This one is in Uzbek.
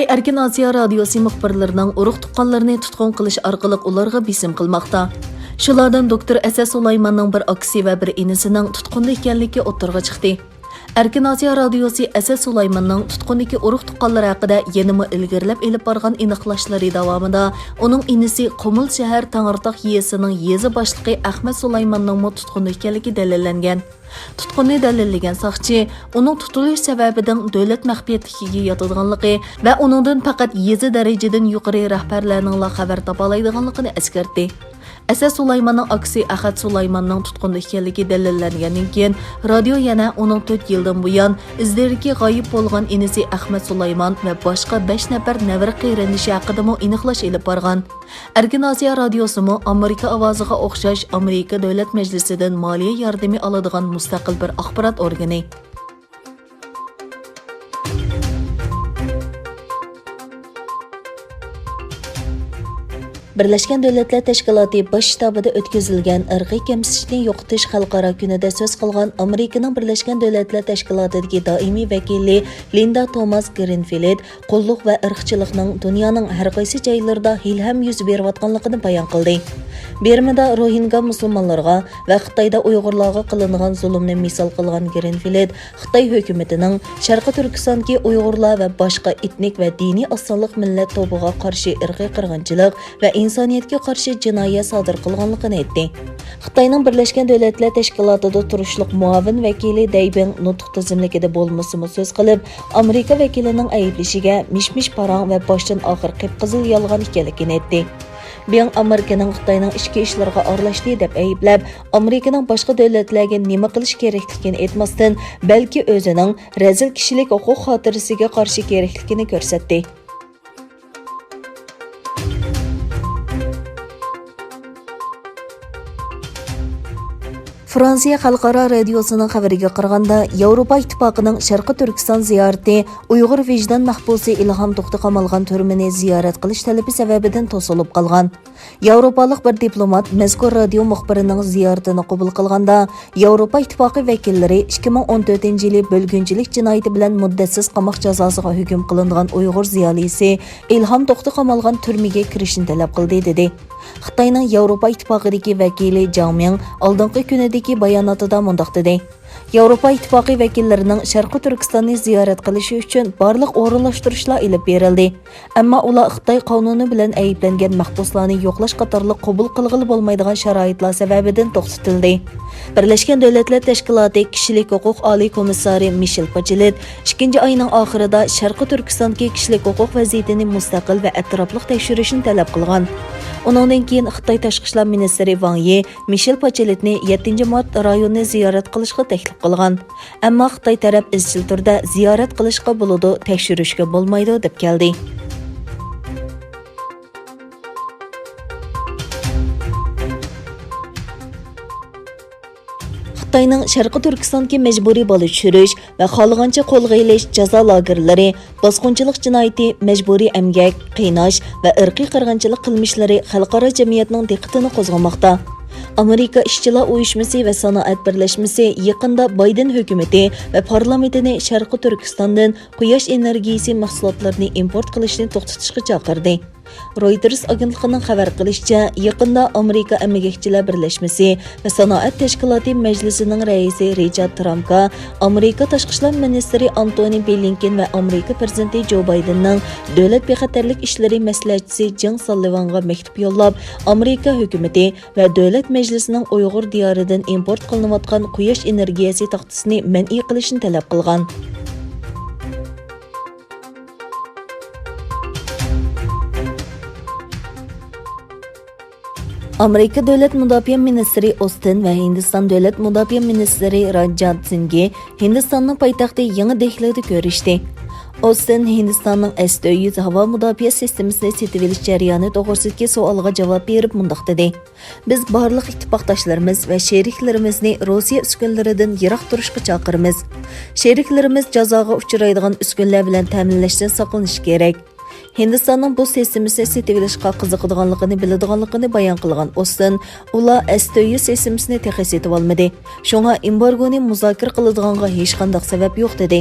Xitay Erkin Asiya Radiosi muxbirlarining urug' tuqqanlarini tutqun qilish orqali ularga bېسىم qilmoqda. Shulardan doktor Asad Sulaymanning bir aksi va bir inisining tutqunda ekanligi o'tirg'a chiqdi. Erkin Asiya Radiosi Asad Sulaymanning tutqundagi urug' tuqqanlari haqida yanama ilgirlab elib borgan aniqlashlari davomida uning inisi Qumul shahar Tangirtoq yesining yezi boshlig'i Ahmad Sulaymanning tutqunda ekanligi dalillangan. Tutqunni dalillagan soqchi uning tutilish sababidan davlat maxfiyatligiga yotadiganligi va uningdan faqat yezi darajadan yuqori rahbarlarning xabar topa oladiganligini eskartdi. Asad Sulaymanning aksi Ahad Sulaymanning tutqunda ekanligi dalillangandan keyin radio yana uning 4 yildan buyon izlariga g'oyib bo'lgan inisi Ahmad Sulayman va boshqa 5 nafar navara qiyrindishi haqida aniqlash elib borgan. Erkin Asiya radiosimi Amerika ovoziga o'xshash Amerika davlat majlisidan moliya yordami oladigan mustaqil bir axborot organi. Birleşken Dövlətlər Təşkilatı baş ştabida o'tkazilgan irqiy kamsitishni yo'qotish xalqaro kunida so'z qilgan Amerikaning Birleşken Dövlətlər Təşkilatidagi doimiy vakili Linda Thomas Greenfield qulluq va irqchilikning dunyoning har qaysi joylarida ilham yuz berayotganligini bayon qildi. Birmada Rohingya musulmonlarga va Xitoyda Uyg'urlarga qilingan zulmni misol qilgan Greenfield Xitoy hukumatining Sharqi Turkistondagi Uyg'urlar va boshqa etnik va diniy asonliq millat to'biga qarshi irqiy qirg'inchilik va insoniyatga qarshi jinoyat sodir qilganligini aytdi. Xitoyning Birleşken Dövlətlər Təşkilatida turishliq muavin vakili Daybing nutq tizimligida bo'lmasimi so'z qilib, Amerika vakilining ayblashiga mish-mish parang va boshdan oxir qip-qizil yolg'on ekanligini aytdi. Beng Amerikaning Xitoyning ichki ishlariga aralashdi deb ayblab, Amerikaning boshqa davlatlarga nima qilish kerakligini aytmasdan, balki o'zining razil kishilik huquq xotirasiga qarshi kerakligini ko'rsatdi. Fransiya Xalqaro radiosining xabariga qaraganda, Yevropa İttipaقىنىڭ Şərqi Türkistan ziyarəti Uyğur vicdan mahbusi İlham To'xti qamalgan turmini ziyorat qilish talabi sababidan to'silib qolgan. Yevropalik bir diplomat mazkur radio muxbirining ziyoratini qabul qilganda, Yevropa İttipaقı vakillari 2014-yili bo'lgunchilik jinoyati bilan muddatsiz qamoq jazosiga hukm qilingan Uyğur ziyolisi İlham To'xti qamalgan turmaga kirishni talab qildi dedi. Xitoyning Yevropa İttipaقidagi vakili Jiangming oldingi kunidagi bayonotida mundaq dedi. Yevropa İttipaقı vakillarining Sharqi Turkistonni ziyorat qilishi uchun barliq o'rinlashtirishlar ilib berildi. Ammo ular Xitoy qonuni bilan ayblangan mahbuslarni yo'qlash qatorliq qabul qilg'ili bo'lmaydigan sharoitlar sababidan to'xtatildi. Birleşken Dövlətlər Təşkilatı Kişilik Hüquq Oliy komissari Michel Bachelet 2 oyning oxirida Sharqi Turkistondagi kishilik huquq vaziyatini mustaqil va atrofli tekshirishni talab qilgan. Uningdan keyin Xitoy tashqi ishlar ministri Wang Yi Michel Bacheletni 7-mart rayonni ziyorat qilishga taklif qilgan. Ammo Xitoy taraf izchil turda ziyorat qilishga bo'ladi, tekshirishga bo'lmaydi deb keldi. Xitoyning Sharqi Turkistondagi majburiy bola tushirish va xohlagancha qo'lga ilish jazo lagerlari, bosqinchilik jinoyati, majburiy emgak, qiynash va irqiy qirg'inchilik qilmishlari xalqaro jamiyatning diqqatini qo'zg'amoqda. Amerika ishchilar uyushmasi va sanoat birlashmasi yaqinda Bayden hukumati va parlamentini Sharqi Turkistondan quyosh energiyasi mahsulotlarini import qilishni to'xtatishga chaqirdi. Reuters agentligining xabar qilishicha, yaqinda Amerika Emgakchilar birlashmasi va sanoat tashkiloti majlisining raisi Richard Trumpga Amerika tashqi ishlar ministri Antony Blinken va Amerika prezidenti Joe Bidenning davlat bexatarlik ishlari maslahatchisi Jang Sullivanga maktub yo'llab, Amerika hukumati va davlat majlisining Uyg'ur diyoridan import qilinayotgan quyosh energiyasi taxtasini man'iy qilishni talab qilgan. Amerika Davlat Mudofaa ministri Austin va Hindiston Davlat Mudofaa ministri Rajat Singh Hindistonning poytaxti yangi Dehlida ko'rishdi. Austin Hindistonning S-400 havo mudofaa sistemasini setib olish jarayoni to'g'risidagi savolga javob berib mundaq dedi. Biz barliq ittifoqdoshlarimiz va sheriklarimizni Rossiya uskunlaridan yiroq turishga chaqiramiz. Sheriklarimiz jazoga uchraydigan uskunlar bilan ta'minlashdan saqlanish kerak. Hindistonning bu sistemasini setib olishga qiziqadiganligini biladiganligini bayon qilgan Austin, ular S-400 sistemasini texnik setib olmadi. Shunga embargoni muzokara qiladiganga hech qanday sabab yo'q dedi.